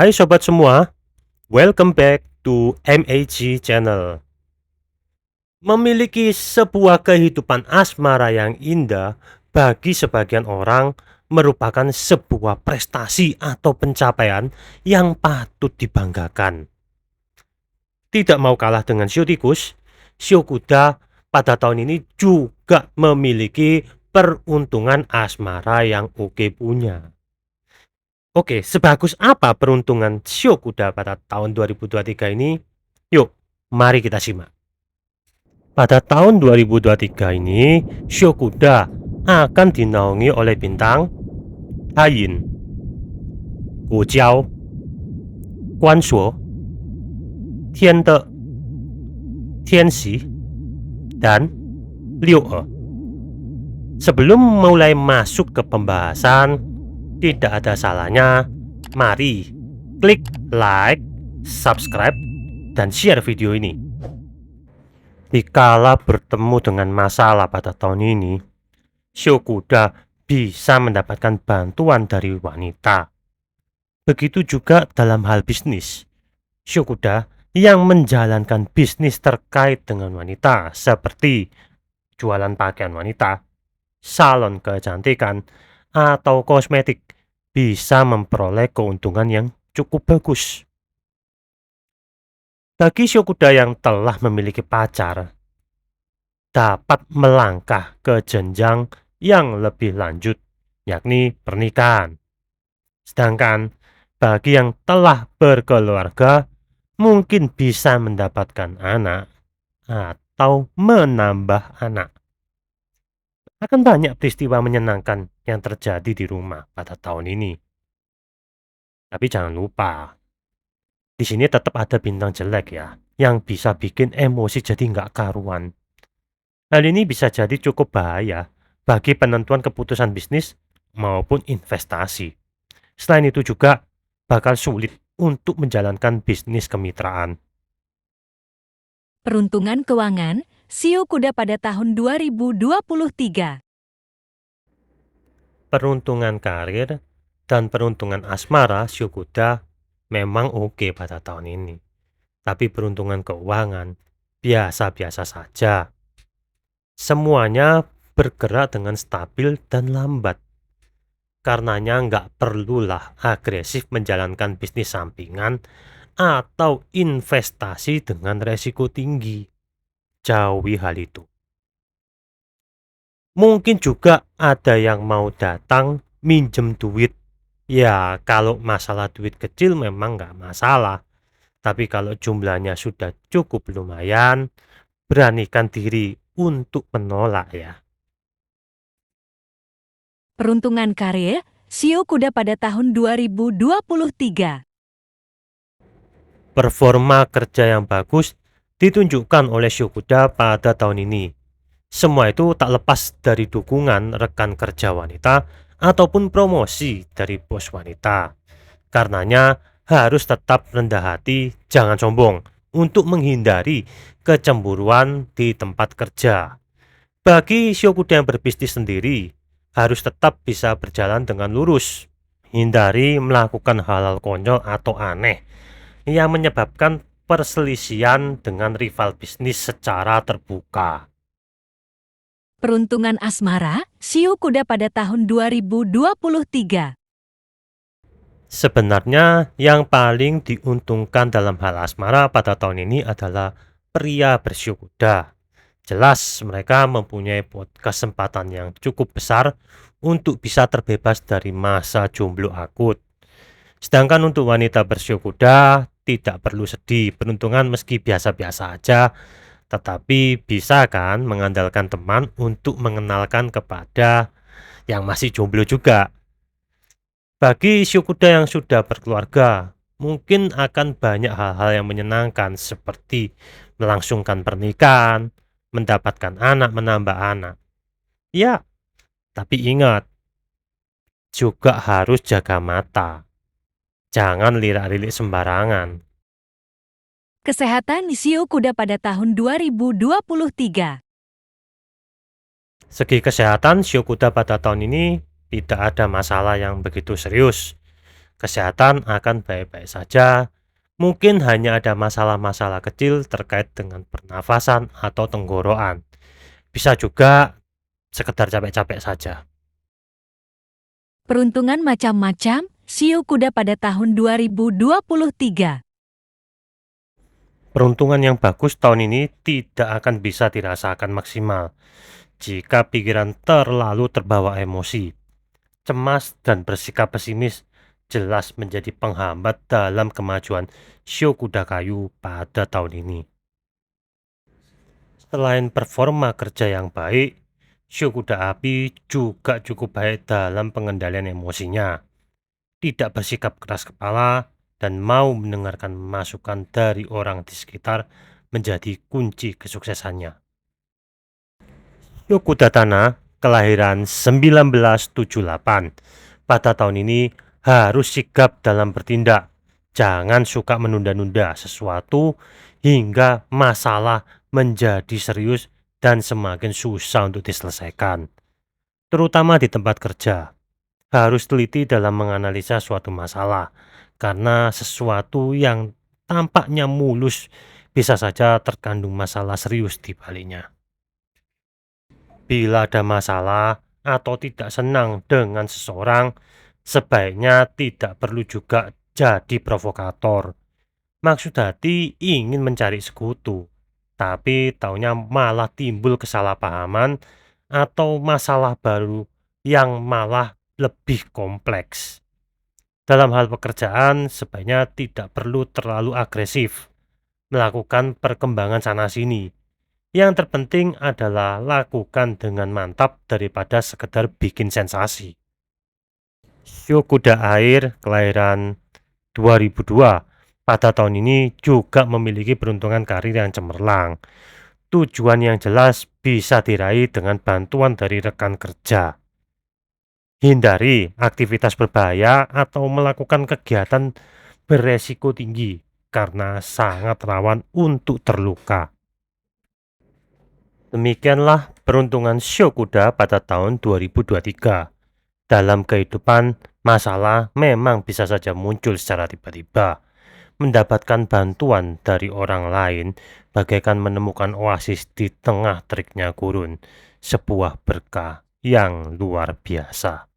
Hai sobat semua, welcome back to MAG Channel. Memiliki sebuah kehidupan asmara yang indah bagi sebagian orang merupakan sebuah prestasi atau pencapaian yang patut dibanggakan. Tidak mau kalah dengan shio tikus, shio kuda pada tahun ini juga memiliki peruntungan asmara yang oke punya. Oke, sebagus apa peruntungan shio kuda pada tahun 2023 ini? Yuk, mari kita simak. Pada tahun 2023 ini, shio kuda akan dinaungi oleh bintang Haiyin, Gujiao, Guanshuo, Tiande, Tianxi, dan Liu'e. Sebelum mulai masuk ke pembahasan, tidak ada salahnya, mari klik like, subscribe, dan share video ini. Dikala bertemu dengan masalah pada tahun ini, shio kuda bisa mendapatkan bantuan dari wanita. Begitu juga dalam hal bisnis. Shio kuda yang menjalankan bisnis terkait dengan wanita seperti jualan pakaian wanita, salon kecantikan, atau kosmetik bisa memperoleh keuntungan yang cukup bagus. Bagi shio kuda yang telah memiliki pacar, dapat melangkah ke jenjang yang lebih lanjut, yakni pernikahan. Sedangkan bagi yang telah berkeluarga, mungkin bisa mendapatkan anak atau menambah anak. Akan banyak peristiwa menyenangkan yang terjadi di rumah pada tahun ini. Tapi jangan lupa, di sini tetap ada bintang jelek ya, yang bisa bikin emosi jadi nggak karuan. Hal ini bisa jadi cukup bahaya bagi penentuan keputusan bisnis maupun investasi. Selain itu juga bakal sulit untuk menjalankan bisnis kemitraan. Peruntungan keuangan shio kuda pada tahun 2023. Peruntungan karir dan peruntungan asmara shio kuda memang oke pada tahun ini. Tapi peruntungan keuangan biasa-biasa saja. Semuanya bergerak dengan stabil dan lambat. Karenanya nggak perlulah agresif menjalankan bisnis sampingan atau investasi dengan resiko tinggi. Jauhi hal itu. Mungkin juga ada yang mau datang minjem duit. Ya, kalau masalah duit kecil memang nggak masalah. Tapi kalau jumlahnya sudah cukup lumayan, beranikan diri untuk menolak ya. Peruntungan karir shio kuda pada tahun 2023. Performa kerja yang bagus ditunjukkan oleh shio kuda pada tahun ini. Semua itu tak lepas dari dukungan rekan kerja wanita ataupun promosi dari bos wanita. Karenanya harus tetap rendah hati, jangan sombong untuk menghindari kecemburuan di tempat kerja. Bagi shio kuda yang berbisnis sendiri, harus tetap bisa berjalan dengan lurus. Hindari melakukan hal-hal konyol atau aneh yang menyebabkan perselisihan dengan rival bisnis secara terbuka. Peruntungan asmara shio kuda pada tahun 2023. Sebenarnya yang paling diuntungkan dalam hal asmara pada tahun ini adalah pria bershio kuda. Jelas mereka mempunyai kesempatan yang cukup besar untuk bisa terbebas dari masa jomblo akut. Sedangkan untuk wanita bershio kuda tidak perlu sedih, peruntungan meski biasa-biasa aja, tetapi bisa kan mengandalkan teman untuk mengenalkan kepada yang masih jomblo juga. Bagi shio kuda yang sudah berkeluarga, mungkin akan banyak hal-hal yang menyenangkan seperti melangsungkan pernikahan, mendapatkan anak, menambah anak. Ya, tapi ingat, juga harus jaga mata. Jangan lirak-lirik sembarangan. Kesehatan shio kuda pada tahun 2023. Segi kesehatan shio kuda pada tahun ini tidak ada masalah yang begitu serius. Kesehatan akan baik-baik saja. Mungkin hanya ada masalah-masalah kecil terkait dengan pernafasan atau tenggorokan. Bisa juga sekedar capek-capek saja. Peruntungan macam-macam, Shio Kuda pada tahun 2023. Peruntungan yang bagus tahun ini tidak akan bisa dirasakan maksimal jika pikiran terlalu terbawa emosi. Cemas dan bersikap pesimis jelas menjadi penghambat dalam kemajuan Shio Kuda Kayu pada tahun ini. Selain performa kerja yang baik, Shio Kuda Api juga cukup baik dalam pengendalian emosinya, tidak bersikap keras kepala, dan mau mendengarkan masukan dari orang di sekitar menjadi kunci kesuksesannya. Shio Kuda Tanah, kelahiran 1978, pada tahun ini harus sigap dalam bertindak. Jangan suka menunda-nunda sesuatu hingga masalah menjadi serius dan semakin susah untuk diselesaikan. Terutama di tempat kerja, harus teliti dalam menganalisa suatu masalah, karena sesuatu yang tampaknya mulus bisa saja terkandung masalah serius di baliknya. Bila ada masalah atau tidak senang dengan seseorang, sebaiknya tidak perlu juga jadi provokator. Maksud hati ingin mencari sekutu, tapi taunya malah timbul kesalahpahaman atau masalah baru yang malah lebih kompleks. Dalam hal pekerjaan, sebaiknya tidak perlu terlalu agresif melakukan perkembangan sana-sini. Yang terpenting adalah lakukan dengan mantap daripada sekedar bikin sensasi. Shio Kuda Air, kelahiran 2002, pada tahun ini juga memiliki peruntungan karir yang cemerlang. Tujuan yang jelas bisa diraih dengan bantuan dari rekan kerja. Hindari aktivitas berbahaya atau melakukan kegiatan beresiko tinggi karena sangat rawan untuk terluka. Demikianlah peruntungan Shio Kuda pada tahun 2023. Dalam kehidupan, masalah memang bisa saja muncul secara tiba-tiba. Mendapatkan bantuan dari orang lain bagaikan menemukan oasis di tengah teriknya gurun, sebuah berkah yang luar biasa.